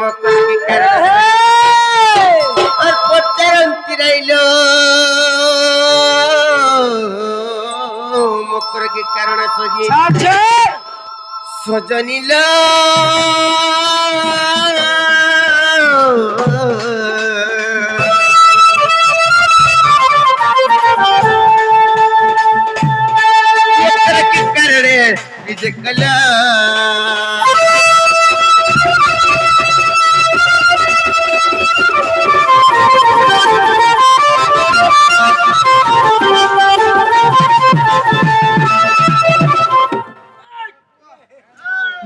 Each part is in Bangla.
মকর কি আর পত্তরন্তি রইল মকর কি কারণ সজি সজনিল কি কারণে বিজে কলা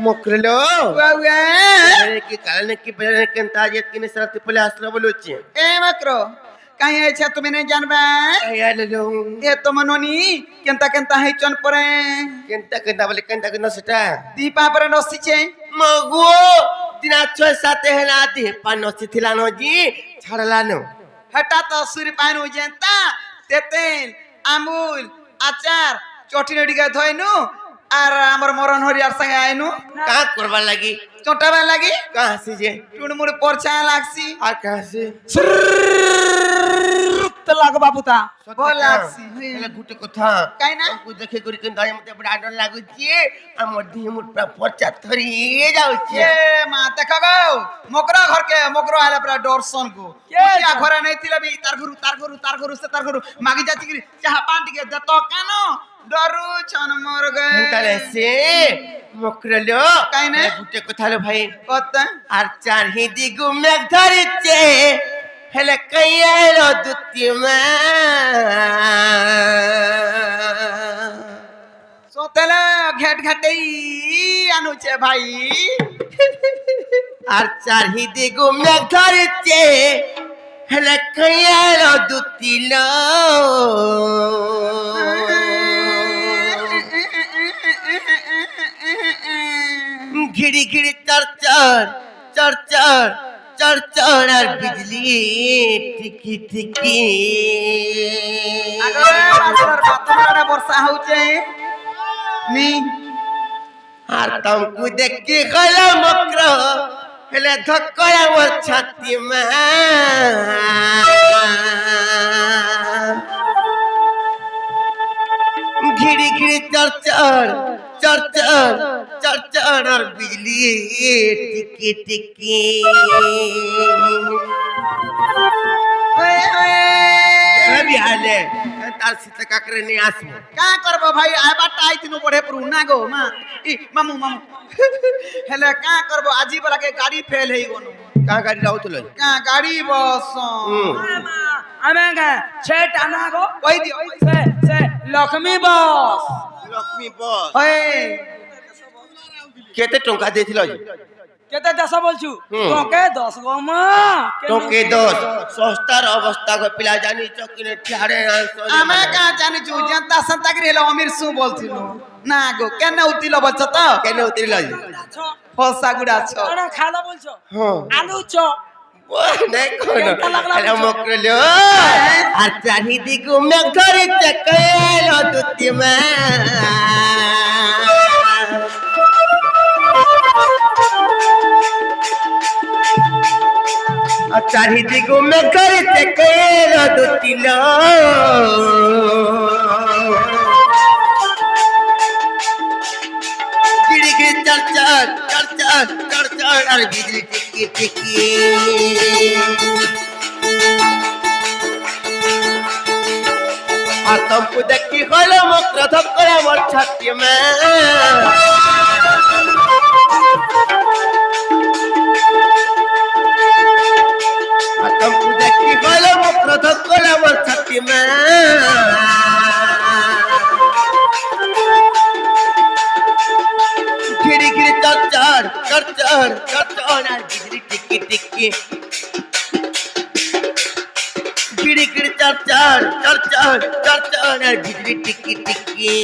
मोकरलो की कारण की बजाने के ताजियत की नसरत पहले हसरा बोलुची ए मकरो कहीं अच्छा तुम्हें नहीं जानबा यार लो ये तो मनोनी केंता केंता है चन परे केंता बोले केंता सटा दीपा पर नसी छे मगो दिना 6-7 है ना दी पानोसी थिलानो जी छाड़लानो हटा तो सूर्य पानो जनता तेतेल अमूल आचार चोटी नडी का धोइनु আর আমার মরণ হরিয়ার সঙ্গে আইনু का करबा लगी চটাবা লাগি कहां से जे টুড়মুড় পরছা লাগছি और कहां से তো লাগ বাবুতা বল লাগছি এলা গুটে কথা কাই না हमको देखे करी के दाय मते बड़ा डर लागुची हमर देह मुट पर परचा थरी जाउची এ মা দেখা গো মকরা ঘরকে মকরা আইলা পুরা দর্শন গো কিয়া ঘরে নাই থিলা বি তার ঘরু সে তার ঘরু মাগি যাচ্ছি কি চাহা পান টিকে দে তো কেন ডরু ছন মর গে তালে সে মকরলো কাই না গুটে কথা লো ভাই কত আর চার হিদি গুমেক ধরিছে হেলে কইয়ালো দুতি মা সোতেলে ঘেট ঘাটেই আনুছে ভাই আর চার হিদি গুমেক ধরিছে হেলে কইয়ালো দুতি লো घिड़ी घिड़ी चर আর बिजली टिकी टिकी বাতমারে বর্ষা হচ্ছে নি আর तुमको देख के गला मकर हेले धक्कया मोर छाती में घिड़ी घिड़ी चर और बिजली टिकी टिकी भी हाले तार सीता काकरे नहीं आसमो का करबो भाई आबाटा आइतिनु पढ़े पुरु ना गो मा ई मामू हेले का करबो आजी वाला के गाड़ी फेल हेई गनो का गाड़ी राउत लो का गाड़ी बस आमेगा छेट आना गो ओई दी से लक्ष्मी बस लक्ष्मी बस ओए केते टंका देथिलो केते 10 बोलछु তোকে 10 গো মা टोके 10 सस्तार अवस्था को पिला जानी चकिने ठाड़े आमे का जानि छु जनता संता के हेलो अमीर सु बोलथिनु ना गो केने उतिलो बच्चा त केने उतरिलो फलसा गुडा छ আরে খালা বলছো हां আলু চপ वो नहीं कोनो केंता लागला अरे बोलছো? मोकरलो आ चाही दिगु में घरे चकलो दुती में चाही दिगु में घरे चकलो दुती लो गिड़ी गिड़ी चर और बिजली टिकी टिकी और तुमको देख के गला मकर धक्करा मोर छाती में और तुमको देख के गला मकर धक्करा मोर छाती में घिड़ी घिड़ी चर और बिजली टिकी टिकी घिड़ी घिड़ी चर और बिजली टिकी टिकी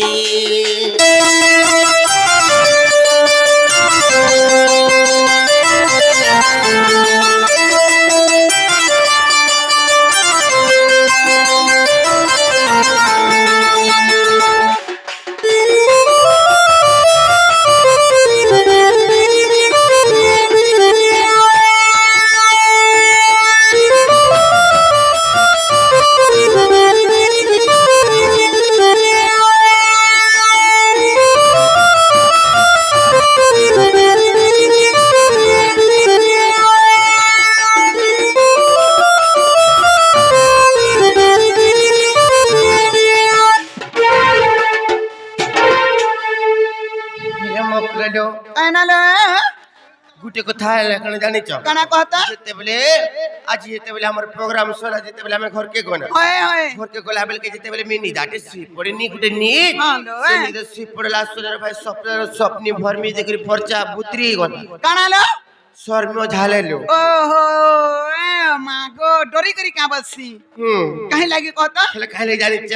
মকরেলো কানালে গুটে কথা এখন জানিছ কানা কহতা যেতেবেলে আজি যেতেবেলে আমার প্রোগ্রাম সরা যেতেবেলে আমি ঘরকে গনা হয় হয় ঘরকে গলা বেলকে যেতেবেলে আমি নিদাটে শুই পড়ে নি গুটে নিদ হ্যাঁ লো, সে নিদে শুই পড়লা সোনার ভাই স্বপ্নি ভরমি দেখি ফরচা বুতরি গলা কানালো শর্ম ঝালেলো ওহো এ মা গো ডরি করি কাবসি কাহি লাগি কহতা হেলে খাইলে জানিছ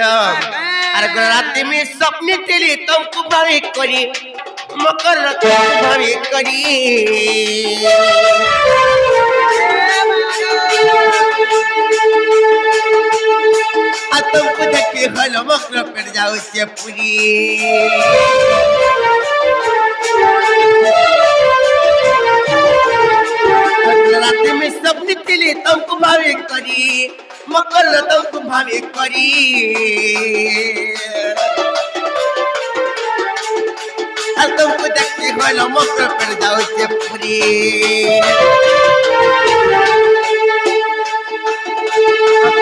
আর রাতে মে স্বপ্নে তেলি তুমকু ভাবে করি মকর তুমকু ভাবে করি আর তুমকু দেখে হলো মকর পেট যাও সে পুরি रात में सपने तेले तुमको भावे करी मकर तुमको भावे करी और तुमको देखते हो मकर पर जाओ से पूरी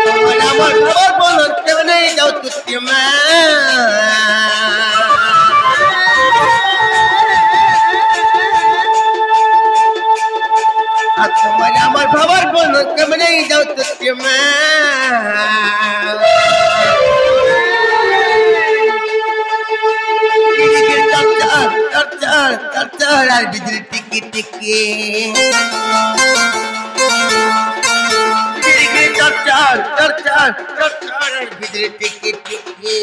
तुम्हारा मोर खबर बोलो क्यों नहीं जाओ तुझे तुम्हारे আমার খবর বলো কেমনে যাও তুই মা চর আর বিজলি টিকি টিকি চর আর বিজলি টিকি টিকি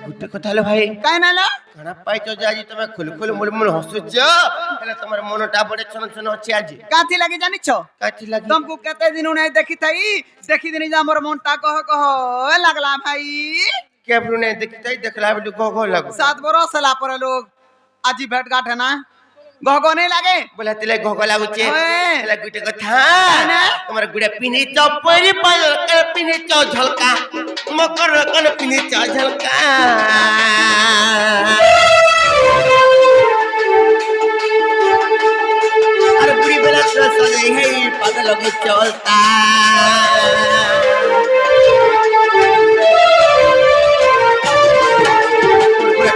গুটে কথা হলো ভাই কানালো খানা পাইছো যে আজ তুমি খুলখুল মুলমুল হসুছ হেলে তোমার মনটা বড়ে ছন ছন হচ্ছে আজ কাথি লাগি জানিছ কাটি লাগি तुमको केते दिन नै देखि थई देखि दिन जा मोर मनटा कह कह लागला भाई केबरू ने देखताई देखला बिलु गो लागो 7 बरस ला पर लोग आजी भेट गाठ है ना गगो नहीं लागे बोला तिले गो लागुचे ओए। हेले गुटे কথা না। তোমার গুড়া পিনি চপরি পায়ল কে পিনি চ ঝলকা মকর কন পিনি চ ঝলকা আর বুড়ি বেলা তো সজে হে পাতা লগে চলতা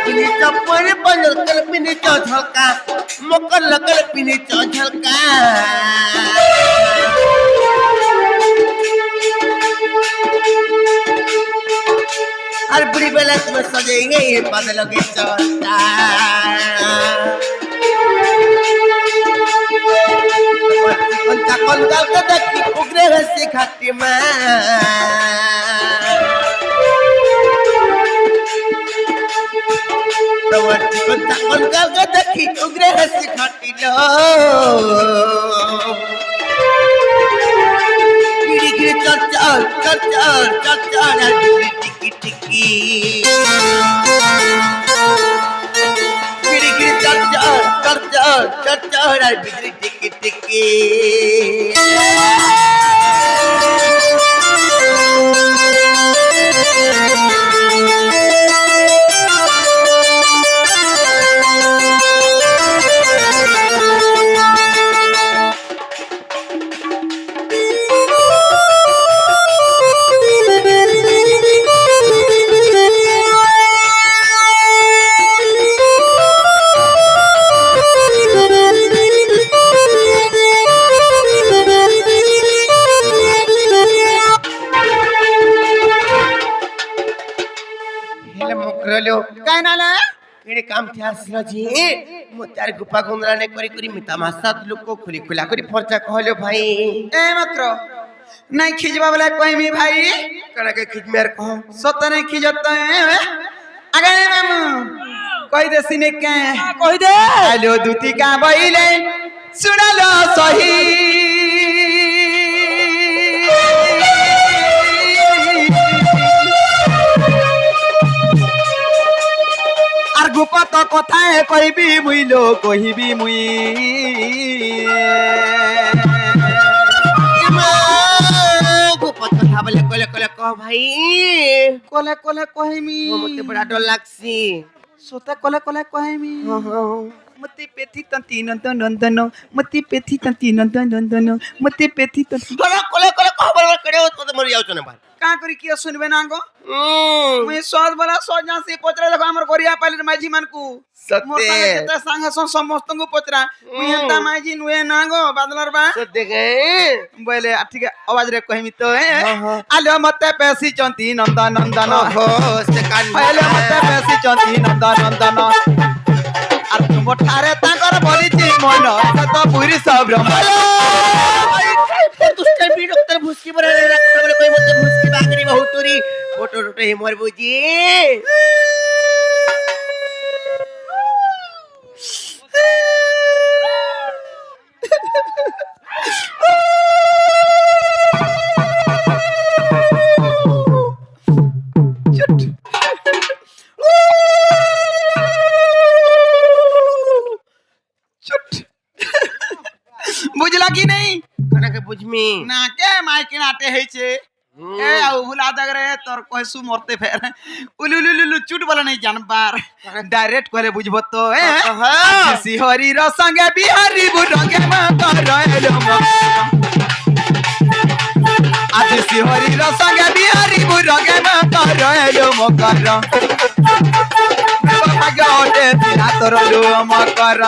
पिनी चपरे बंजल कल पिनी चौझलका मकर लगल पिनी चौझलका और बुरी बेला तुम सजेंगे ये पद लगे चलता कौन गल के देखी उगरे हंसी खाती माँ तवती को तकन का देखी उगरे हंसी खाती लो गिरी गिरी चल चल चल चल चल चल गिरी टिकी टिकी गिरी गिरी चल चल चल चल चल चल गिरी टिकी टिकी कानाला केडे काम थे आसलो जी मो तार गुपा गुंदरा ने करी करी मिता मासात लोग को खुली खुला करी फरचा कहलो भाई ए मकरो नहीं खिजबा वाला कोई मी भाई कना के खिज मेर कहो सत नहीं खिजत है आगे मामू कोई दे सिने के কই দে हेलो दूती का बइले सुनलो सही আর গোপত কথায় কইবি মুইলো কহিবি মুই গোপন কথা বলে কলে কলে কহ ভাই কলে কলে কহিমি মতে বড় ডর লাগছি সোতে কলে কলে কহিমি হ্যাঁ মতি পেথি তন্তি নন্দন নন্দন মতি পেথি তন্তি নন্দন নন্দন মতি পেথি তন্তি কলে কলে কলে কহ বলে করে তো মরি যাউছ না ভাই কা করি কি শুনবে না গো মুই সজ বলা সজ আসি পচরা দেখো আমার করিয়া পাইলে মাঝি মানকু মোর সত্যি সাথে কেতে সাঙ্গ সমস্তଙ୍କୁ পচরা মুই হেন্তা মাঝি নুয়ে না গো বাদলার বা সত্যি গে বলে ঠিক আওয়াজ রে কহিমি তো আলো মতে পেছি চন্তি নন্দন নন্দন ওহো সে কান আলো মতে পেছি চন্তি নন্দন নন্দন আর তুম ঠারে তাঙ্কর বলিছি মন তো পুরি সব ব্রহ্ম দুষ্ট বিরক্তর ভুসকি বলে রাখতে বলে কই মতে ভুসকি বাগরি বহুতরি ফটো ফটো হে মর বুঝি বুঝলা কি নেই কানাকে বুঝমি না কে মাইকে নাটে হইছে এ আউ ভুলা জাগরে তোর কইসু মরতে ফের উলুলুলু চুট বলে নাই জানবার ডাইরেক্ট কইলে বুঝবো তো শিশি হরির সঙ্গে বিহারি বুরঙ্গে মা করলো আজ শিশি হরির সঙ্গে বিহারি বুরঙ্গে মা করলো মকর ভাগ্য ওটে সিনা তোর মকর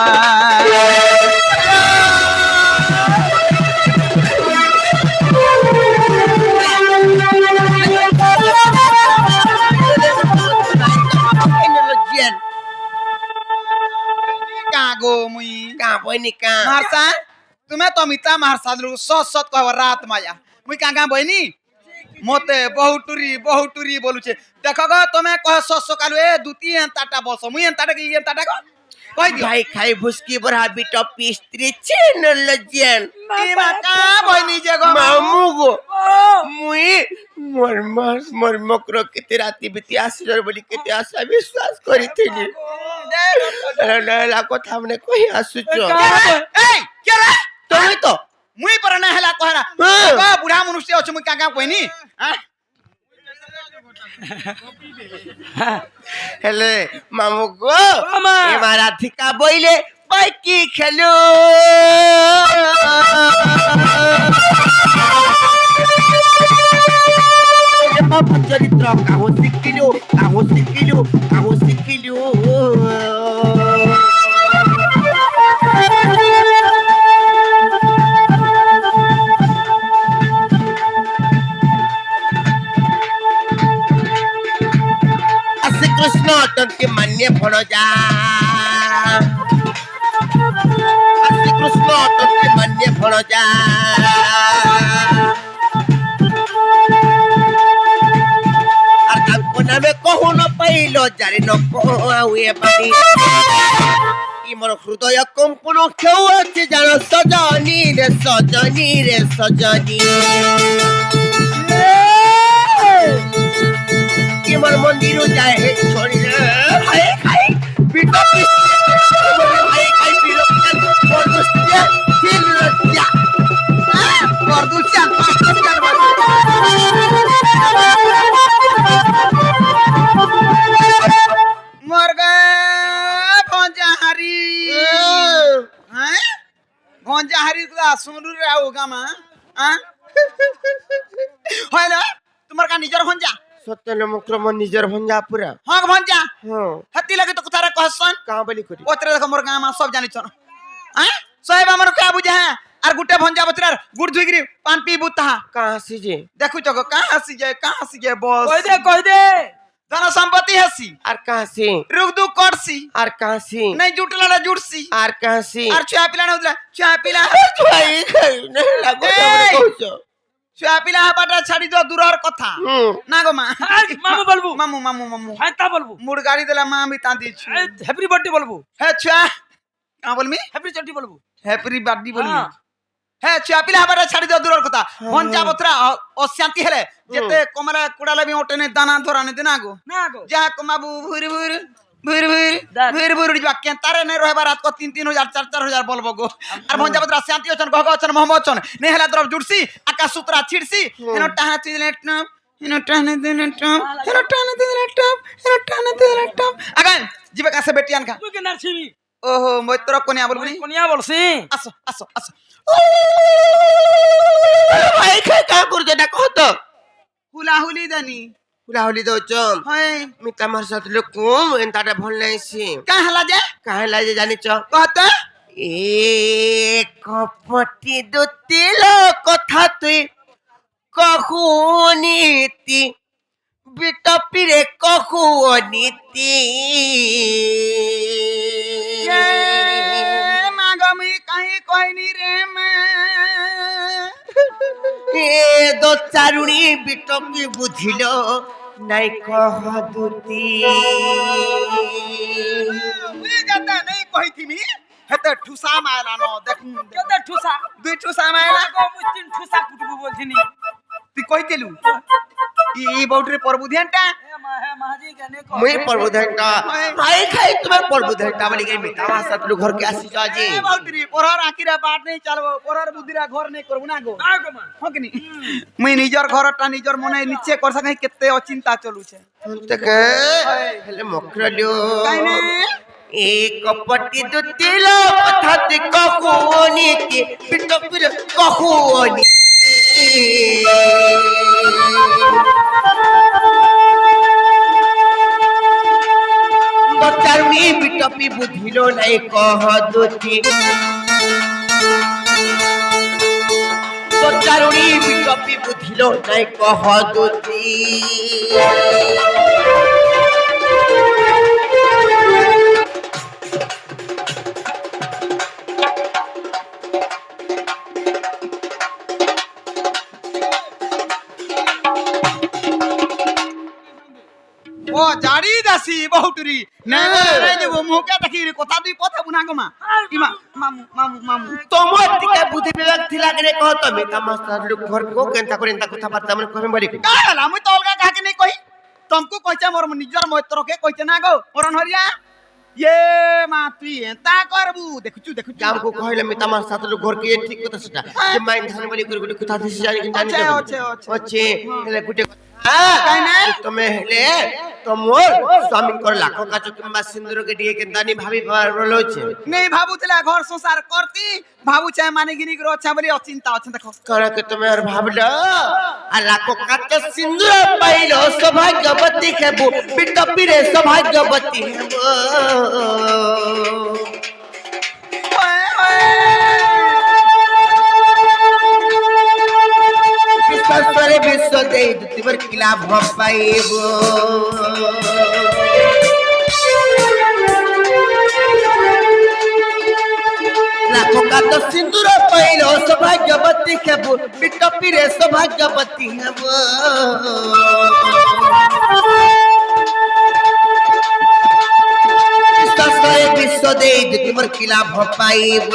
জিয়ান কাগো মুই কা বইনি কা মারসা তুমি তো মিতা মারসা সত সত কহ রাত মায়া মুই কাঙ্গা বইনি মতে বহুটুরি বলুছে দেখো গো তুমি কহ সত সকালু এ দুতি এন্তাটা বলছো মুই এন্তাটা কি এন্তাটা গো কই দিও ভাই খাই ভুসকি বড়া বিট পিস্ত্রি চিনল জিয়ান কি বাকা বইনি যে গো মামু গো মুই মোর মকর কেতে রাতি বিতি আসির বলি কেতে আসা বিশ্বাস করিথিনি না কথা মনে কই আসুছ এই কে রে তুমি তো মুই পরে না হেলা কহরা গো বুড়া মনুষ্য আছে মুই কাঙ্গা কইনি হেলে মামু গো মামা। এবার রাধিকা বইলে বাইকি খেলো চরিত্র কাহো শিখিলো আশে কৃষ্ণ তন্তে মান্য ভণ যা আশে কৃষ্ণ তন্তে মান্য ভণ যা আর তাঙ্ক নামে কহু ন পাইল জারি ন কহুয়ে বাণী ই মোর হৃদয় কম্পন কেউ আছে জান সজনী রে সজনী কি মোর মন্দির যায় হে ছড়ি রে হাই হাই বিটো কি হাই হাই বিরক্ত বর্দুস্তিয়া ফিল রতিয়া বর্দুস্তিয়া মরগা ভঞ্জাহারি হ্যাঁ ভঞ্জাহারি গুলা শুনু রে আউ গামা হ্যাঁ হয় না তোমার কা নিজর ভঞ্জা সত্য নমক্রম নিজের ভঞ্জা পুরা হক ভঞ্জা হ্যাঁ হাতি লাগে তো কথারে কহসন কাঁ বলি করি ওতরে দেখো মোর গামা সব জানিছ না হ্যাঁ সহেব আমার কা বুঝা আর গুটে ভঞ্জা বতরার গুড় ধুইগরি পান পিবু তাহা কাঁ আসি যে দেখু চক কা হাসি যায় বস কই দে ধন সম্পত্তি হাসি আর কাঁ আসি রুক দু করছি আর কাঁ আসি নাই জুটলা জুটছি আর কাঁ আসি আর ছুয়া পিলা নদলা ছুয়া পিলা খাই খাই না লাগো তোমরা কইছো ছুয়া পিলা হাবাটা ছাড়ি দাও দূরের কথা না গো মা মামু বলবো মামু হ্যাঁ তা বলবো মুড গাড়ি দিলা মা আমি তা দিছি হ্যাপি বার্থডে বলবো হ্যাঁ ছুয়া কা বলমি হ্যাপি চটি বলবো হ্যাপি বার্থডে বলমি হ্যাঁ। হ্যাঁ ছুয়া পিলা হাবাটা ছাড়ি দাও দূরের কথা ভঞ্জা বতরা অশান্তি হেলে যেতে কমরা কুড়া লাগি ওটেনে দানা ধরানে দিনা গো না গো যা কমাবু ভুরি ভুরি ভুর ভুর দেখ। ভুর ভুর উড়িবা কেনতারে নাই রহবা রাত কো 3-3,000 4-4,000 বলবো গো আর ভঞ্জাবদ্রা শান্তি অছন গগ অছন মোহাম্মদ অছন নেহলা দ্রব জুড়ছি আকাশ সূত্রা ছিড়ছি হেন টাহা চিলে টপ হেন টাহা দিলে টপ হেন টাহা দিলে টপ হেন টাহা দিলে টপ আগান জিবে কাছে বেটিয়ান খা তুই কেনার ছিবি ওহো মৈত্র কোনিয়া বলবি কোনিয়া বলছি আসো আসো আসো ভাই খাই কা করছে না কত হুলাহুলি দানি হুলাহুলি দৌছ হয় মিতা মার সাথে লোক কম এন্তাটা ভাল নাইছি কাহলা যে কাহেলা যে জানিছ কত এ কপটি দুতিল কথা তুই কহু নীতি বিটপিরে কহু নীতি মাগমি কাহি কইনি রে মা এ দো চারুণী বিটপি বুঝিল নাই কহ দুতি মুই যাতে নেই কইতিমি হেতে ঠুসা মাইলা ন দেখ কেতে ঠুসা দুই ঠুসা মাইলা গো মুই তিন ঠুসা কুটবু বলছিনি তুই কইতেলু ই বউটরে পরবু ধ্যানটা হে মাঝি কেনে কহ মুই পর্বধানটা ভাই খাই তোমার পর্বধানটা বলি গে মিতা মার সাথে লোক ঘর কে আসিছ আজি এ বউটরি পরহর আকিরা বাট নেই চালবো পরহর বুদ্ধিরা ঘর নেই করবো না গো না গো মা হকনি মুই নিজর ঘরটা নিজর মনে নিচে করসা কাই কেতে অচিন্তা চলুছে তকে হেলে মকরালিও কাইনে এ কপটি দুতিল কথা তুই কহু নীতি বিটপিরে কহু নীতি চারুণী বিটপি বুঝিল নাই কহ দুতি চারুণী বিটপি বুঝিল নাই কহ দুতি ও জাড়ি দাসি বহুটরি না রে দেব মুকে দেখি কথা তুই কথা বুনা গো মা ইমা মামু মামু মামু তোমার টিকা বুদ্ধি বিভাগ থিলা কে কহ তুমি তামার সাথে লোক ঘর কো কেনতা করে এন্তা কথা বার্তা মানে কবে বলি কাহলা মুই তো অলগা কাকে নেই কই তমকু কইছে মোর নিজর মৈত্রকে কইছে না গো অরণ হরিয়া ইয়ে মা তুই এন্তা করবু দেখুচু দেখুচু কামকো কহিলে আমি তামার সাথে লোক ঘর কে ঠিক কথা সেটা যে মাইন ধান বলি করে গুটি কথা দিছি জানি কিন্তু জানি আছে আছে হেলে গুটি কাইনে তুমি হেলে তোমার স্বামীଙ୍କର লাখ কাচ কিংবা সিন্দুরকে দিয়ে কেন্দানি ভাবি রলছে নেই ভাবুতলা ঘর সংসার করতি ভাবুছে মানে গিনি গরো আছে বলি অচিন্তা আছে দেখো কারকে তুমি আর ভাবলো আর লাখ কাচ সিন্দুর পাইলো সৌভাগ্যবতী হেবু বিটপিরে সৌভাগ্যবতী হেবু ওয়ে ওয়ে বিশ্বরে বিশ্ব দেই দুতিবার কি লাভ পাইব লাখ কাচ সিন্দুর পাইলো সৌভাগ্যবতী হেবু বিটপিরে সৌভাগ্যবতী হেবু বিশ্বরে বিশ্ব দেই দুতিবার কি লাভ পাইব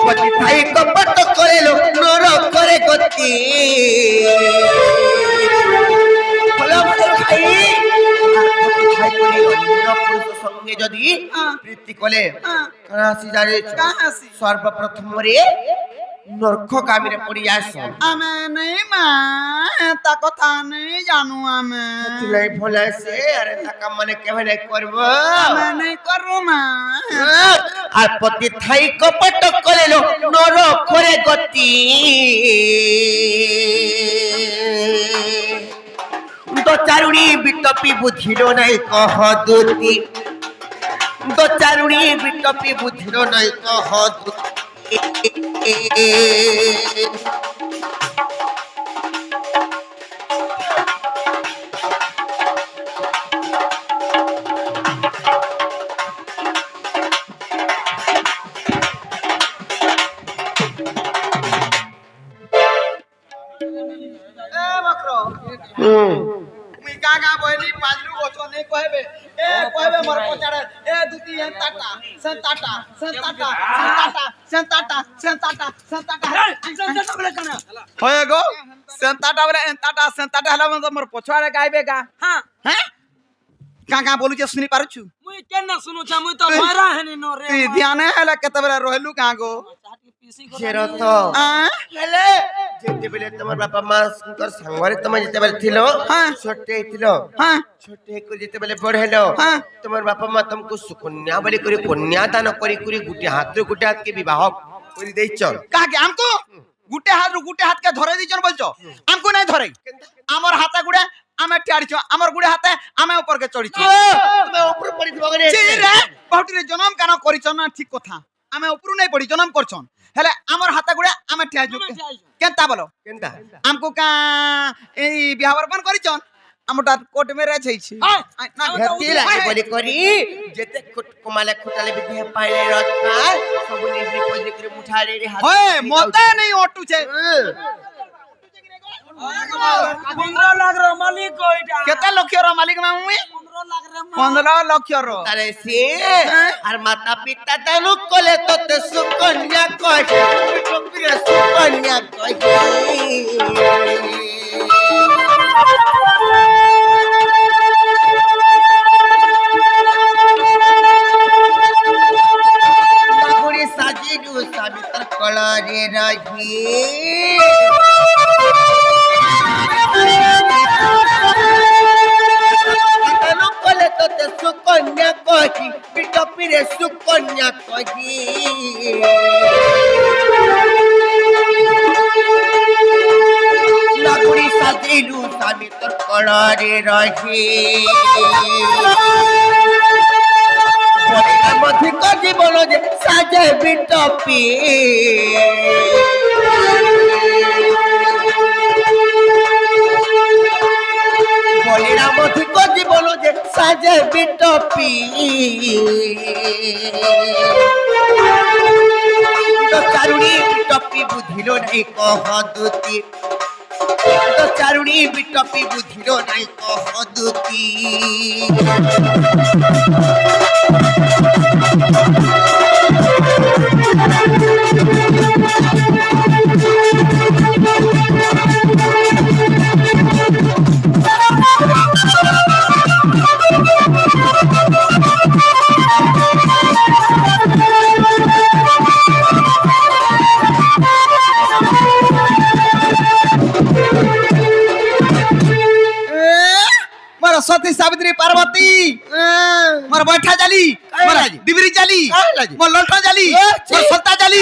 পতি থাই কপট করিলো নর করে গতি সঙ্গে যদি প্রীতি কলে কাশি জানে কাহাসি সর্বপ্রথমরে নরখ কামিরে পড়ি আস আমি নেই মা তা কথা নেই জানু আমি তুলাই ভোলাছে আরে টাকা মানে কেমনে করব আমি নেই করু মা আর পতি থাই কপট করিলো নর করে গতি তো চারুণী বিটপি বুঝিল নাই কহ দুতি তো চারুণী বিটপি বুঝিল নাই কহ দুতি এ বকরো মুই গাগা বইলি পাজলু গছো নেই কইবে এ কইবে মোর পচাড়ে এ দুতি এ টাটা সেন টাটা সেন টাটা সেন টাটা সেন টাটা সেন টাটা সেন টাটা এই বলে কেন হয়ে গো सेंताटा बोले एंताटा सेंताटा हला मोर पछुआरे गाइबे गा हां हैं का बोलु जे सुनी पारुछु मुई केना सुनु छ मुई तो मारा हेनी न रे तू ध्यान हैला केते बेला रहलु का गो जेरो तो आ हेले जेते बेले तमर बापा मां सुंदर संगरे तम जेते बेले थिलो हाँ। छोटे थिलो हां छोटे को जेते बेले बढ़ेलो हाँ। तमर बापा मां तुमको सुकन्या बोली करी कन्या दान करी करी गुटे हाथ के विवाह करी देई चल का के हमको गुटे हाथ के धरे दी जन बोलछो हमको नहीं धरे हमर हाथ गुडे आमे टियाड़ीछो हमर गुडे हाथ आमे ऊपर के चढ़ीछो तुम्हें ऊपर पड़ी थबो गरे छी रे बहुटी रे जन्म कानो करिछो ना ठीक कथा आमे ऊपर नहीं पड़ी जन्म करछन हेले हमर हाथ गुडे आमे टियाड़ीछो केनता बोलो केनता हमको का एई बिहावरपन करिछन हमटा कोट में रह छै छी ना घती लागे बोली करी जेते कुमाले खुटाले बिधे पाइले रथ पार सब निहरी कोजी करे मुठारे रे हाथ होय मोते नहीं ओटू छे 15 लाख रो मालिक को इटा केते लक्ष रो मालिक मामुई 15 लाख रे 15 लक्ष रो तारे से और माता पिता दानु कोले तो ते सुकन्या कहि टोपीरे सुकन्या कहि नागुरी साजिदु साबितर कलारे रही दानु कोले तो ते सुकन्या कहि टोपीरे सुकन्या कहि नागुरी साजिदु साबितर कलारे रही अधिक जीवन जे साजे बिटपी बलिराम अधिक जीवन जे साजे बिटपी तो चारुणी बिटपी बुझिलो नहीं कहदुती तो चारुणी बिटपी बुझिलो नहीं कहदुती मोर सती सावित्री पार्वती मोर बैठा जाली मोर डिबरी जाली मोर लंठन जाली मोर सत्ता जाली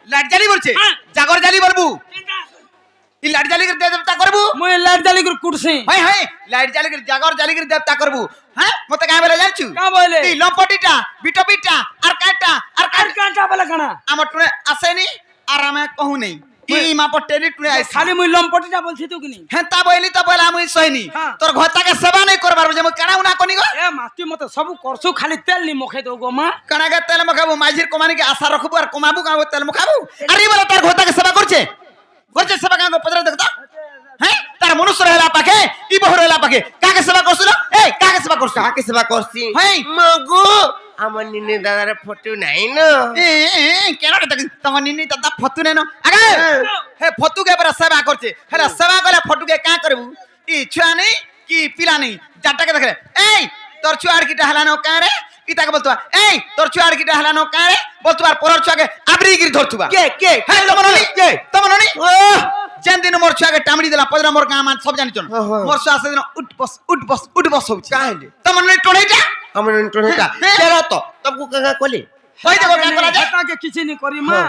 लाइट जाली बोलछे जागर जाली बरबू ई लाइट जाली के देवता करबू मुई लाइट जाली कर कुर्सी हाय हाय लाइट जाली के जागर जाली के देवता करबू हैं मते काहे बोले जानछु का बोले ई लंपटीटा बिटपीटा आर कांटा बोले कना हमर टुने आसेनी आर हमें कहू नहीं ई मा पर टेरी टुने आइस खाली मुई लंपटीटा बोलछि तू किनी हेंता बोइली त बोला मुई सहिनी हाँ। तोर घरता के सेवा नहीं करबार जे मुई काना उना कोनी गो ए माती मते सब करसु खाली तेल नी मखे दो गो मां काना के तेल मखाबू माझिर कमानी के आशा रखबू और कमाबू का तेल मखाबू अरे बोला तार घरता के सेवा करछे सेवा का पत्र देखता हैं तार मनुष्य रहला पाके ई बहु रहला पाके का के सेवा करसु ए का के सेवा करसु काके सेवा करसी हैं मगु আমার নিনে দাদার ফটো নাই না ए केना तक तमनी नी तदा फतु ने न आगे हे फतु के पर सेवा करछे हेला सेवा करे फटु के का करबू ई छुआ नहीं कि पिला नहीं जाटा के देखले ए तोर छुआड़ की डहला न का रे इता के बोलतवा ए तोर छुआड़ की डहला न का रे बोलतवा परर छुआ के आबरी गिर धरतुवा के हे तमननी जेन दिन मोर छुआ के टामड़ी देला पदरा मोर गां मान सब जानि चन मोर छुआ से दिन उठ बस होछ काहे तमननी टोणेटा আমার ইন্টারনেটটা কেরা তো তবকু কাকা কলি होय देखो का करा जाए हेता के किछि नी करी मां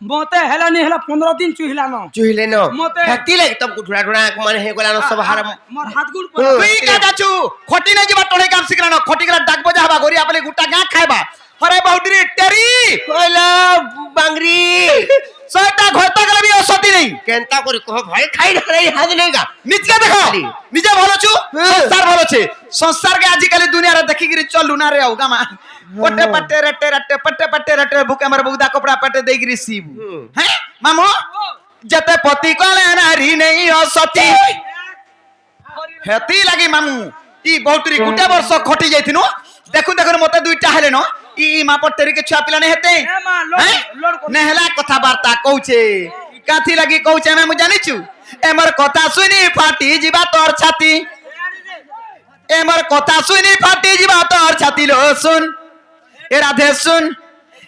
मोते हेला नी हेला 15 दिन चुहिला न চুহিলে ন মতে- হাতি লাগে তবকু ঢুড়া ঢুড়া মানে হে গলা সব হারাম मोर हाथ गुल हाँ। তুই কা যাচু খটি না যিবা টনে কাম শিখলা না খটি গলা ডাক বজা হবা গরি আপলে গুটা গা খাইবা হরে বাউডি টেরি কইলা বাংরি সয়টা ঘরতা গলা বি অসতি নাই কেনতা করি কহ ভাই খাই ঢাই হাজ নেগা নিজে দেখো নিজে ভালো छु संसार भालो छे संसार के आजि काली दुनिया रे देखि गिरी चलू ना रे आउ गामा पट्टे पट्टे रट्टे रट्टे भूखे हमर बुदा कपड़ा पट्टे देई गिरी सीब हैं मामो जते पति कोले नारी नहीं असती हेती लागी मामू ई बहुतरी गुटे वर्ष खटी जाइथिनु देखु देखु मते दुईटा हेले न ई मा पट्टेरी के छुआ पिला ने हेते ए मां लोड को नेहला कथा वार्ता कहूचे কাথি লাগি কହୁছে আমি মু জানিছু এমর কথা শুনি ফাটি ଯିବା তোর ছাতি এমর কথা শুনি ফাটি ଯିବା তোর ছাতি লো শুন এ রাধে শুন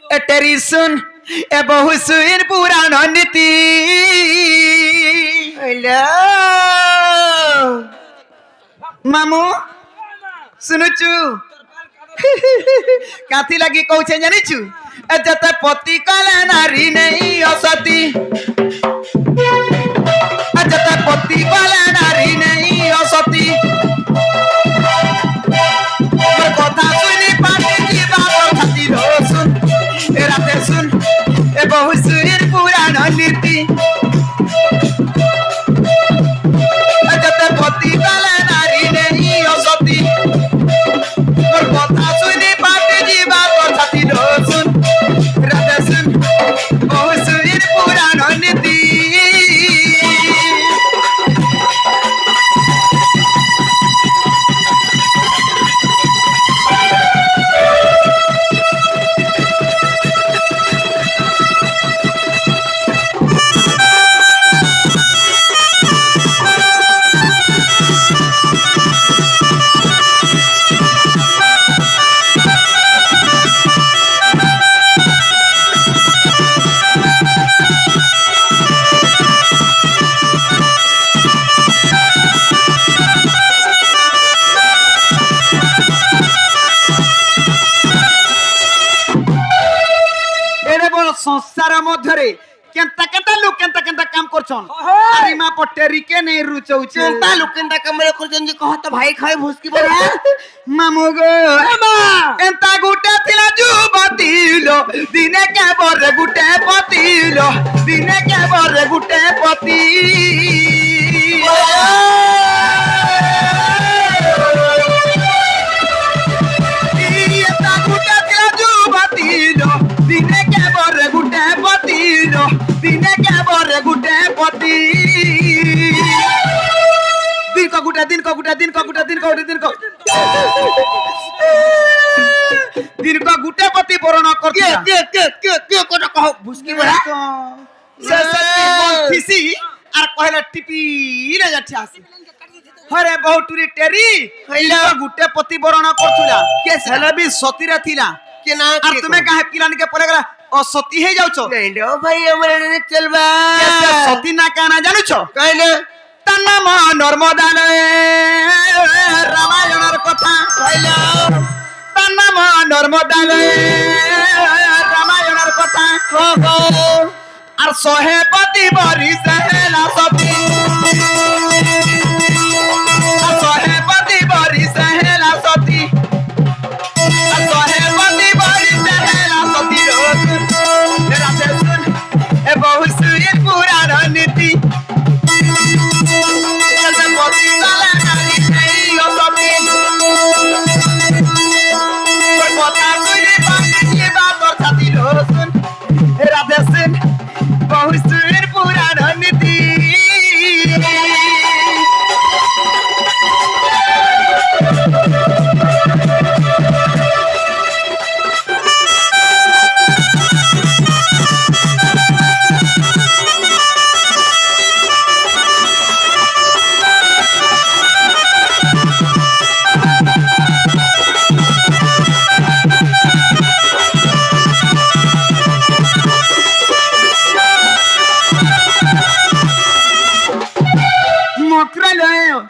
এ টেরি শুন এ বহু শুন পুরাণ নীতি হইলো মামু শুনুছু কাথি লাগি কହୁছে জানিছু এ যেতে পতি কলে নারী নেই অসতি এ যেতে পতি কলে নারী নেই অসতি মোর কথা শুনি পাটি ଯିବା তোর ছাতি লো শুন এ রাতে শুন এ বহু শুন পুরাণ নীতি এ যেতে পতি কলে নারী নেই অসতি মোর কথা শুনি পাটি ଯିବା তোর ছাতি লো শুন রাতে শুন বহু শুন পুরাণ নীতি এরে বড় সংসার মধ্যে কেনতা কেনতা লোক কেনতা কেনতা কাম করছন আরে মা পটেরি কে নেই রুচৌছে চিন্তা লোকেন্তা কামরে করছেন যে কহ তো ভাই খাই ভুসকি বড়া মামু গো এন্তা গুটে থিলা যুবতীল দিনে কে বরে গুটে পতিল দিনে কে বরে গুটে পতি এন্তা গুটে থিলা যুবতীল দিনে কে বরে গুটে পতিল দিনে কে বরে গুটে পতি দিন ক গুটে দিন ক গুটে দিন ক গুটে দিন ক গুটে দিন ক দীর্ঘ গুটে পতি বরণ করতে কে কোটা কহ ভুসকি বড়া সে সত্যি বলতিছি আর কহলে টিপি রে যাচ্ছে আসি হরে বহুটুরি টেরি হইলা গুটে পতি বরণ করতুলা কে হেলে বি সতীরে থিলা কে না আর তুমি কাহে পিলানিকে পড়ে গলা অসতী হয়ে যাওছ নাই রে ভাই আমরা চলবা সতী না কানা জানুছ কাই না তার নাম নর্মদা রামায়ণের কথা হইলো তার নাম নর্মদা রামায়ণের কথা আর শহে পতি বরি সেহেলা সতী আর শহে পতি বরি সেহেলা সতী আর শহে পতি বরি সেহেলা সতী রাতে শুন এ বহু শুন পুরাণ নীতি পতি কলে নারী নেই অসতী কথা শুনি পাটি ଯିବା তোর ছাতি লো শুন রাধে শুন বহু শুন পুরাণ নীতি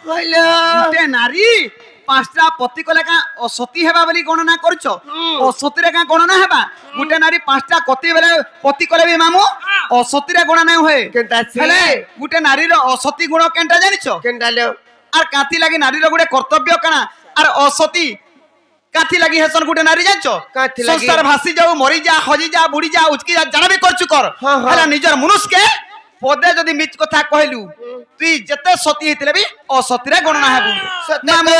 হইলো গুটে নারী পাঁচটা পতি কলে কা অসতী হেবা বলি গণনা করছ অসতীরে কা গণনা হেবা গুটে নারী পাঁচটা কতি বেলে পতি কলে বি মামু অসতীরে গণনা হয়ে কেনতা আছে হেলে গুটে নারীর অসতী গুণ কেনটা জানিছ কেনতা লো আর কাতি লাগি নারীর গুটে কর্তব্য কানা আর অসতী কাতি লাগি হেসন গুটে নারী জানিছ কাথি লাগি? সংসার ভাসি যাও মরি যা হজি যা বুড়ি যা উচকি যা জানাবি করছু কর হ্যাঁ, হ্যাঁ। হেলা নিজর মনুষ্যকে পদে যদি মিছ কথা কহিলু তুই যেতে সতী হইতিলে বি অসতীরে গণনা হেবু না মো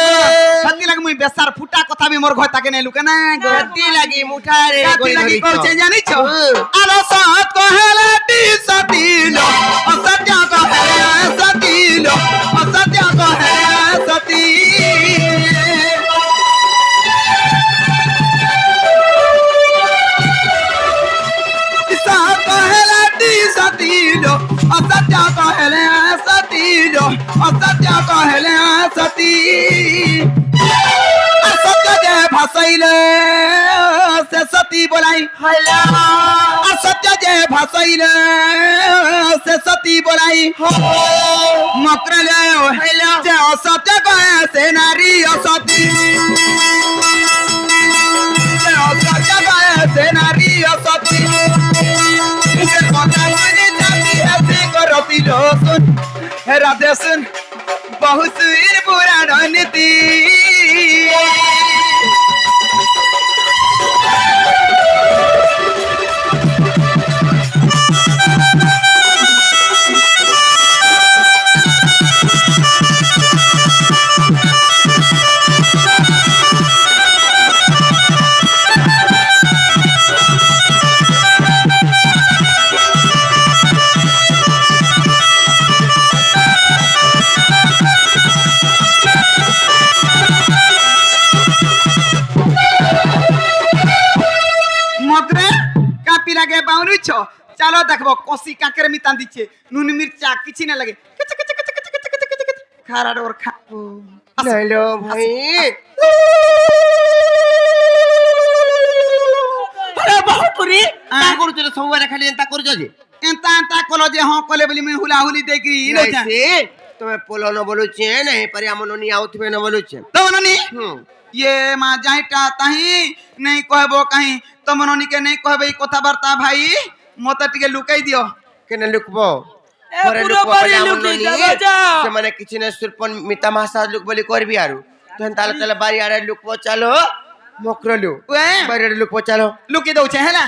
সতী লাগি মুই বেসার ফুটা কথা বি মোর ঘর তাকে নেলু কেনা গতি লাগি মুঠারে কাতি লাগি কইছে জানিছ হুম। আলো সত কহেলা টি সতী লো অসত্য কহেলা সতী লো অসত্য কহেলা সতী সত কহেলা টি সতী লো ভাসাইলে সে সতী বলাই আর সত্য যে ভাসাইলে সে সতী বলাই মকরলে যে অসত্য কয়ে সে নারী অসতী যে অসত্য কয়ে সে নারী অসতী সে কথা শুনি জাতি আছে করতি লোসুন রাধে শুন বহু সুর পুরাণ নীতি মগরে কাপি লাগে বাউরিছ চালো দেখবো কষি কাকের মিতান দিচ্ছে নুন মির্চা কিছু না লাগে খারাপ ওর খাবো লাইলো ভাই আরে বাহুপুরি তা করছ রে ସବୁବେଳେ ଖାଲି ଏନ୍ତା କରୁଛ ଯେ এন্তা এন্তা কলো যে হ্যাঁ কলে বলি মুই হুলা হুলি দেখি ନାଇଁ ସେ ତମେ ପୋଲ ନ ବୋଲୁଛେ ନାଇଁ ପାରି ଆମ ନନି ଆଉଥିବେ ନ ବୋଲୁଛେ তমননি ହୁଁ ये মা যাইটা তাহি নেই কহবো কাহি তমননি কে নেই কহবে এই কথাবার্তা ভাই মতে টিকে লুকাই দিও କେନେ ଲୁକବ ଏ ପୁରା ବାରି ଲୁକେଇ ଦେବ ଯା। ସେମାନେ କିଛି ନା ସୁରପନ ମିତା ମାସା ଲୁକ ବୋଲି କରିବି ଆରୁ ତହେନ ତାହେଲେ ତାହେଲେ ବାରି ଆଡେ ଲୁକବ ଚାଲ ମକରଲୁ ওয়ে ବାରି ଆଡେ ଲୁକବ ଚାଲ লুকি দউছে হেলা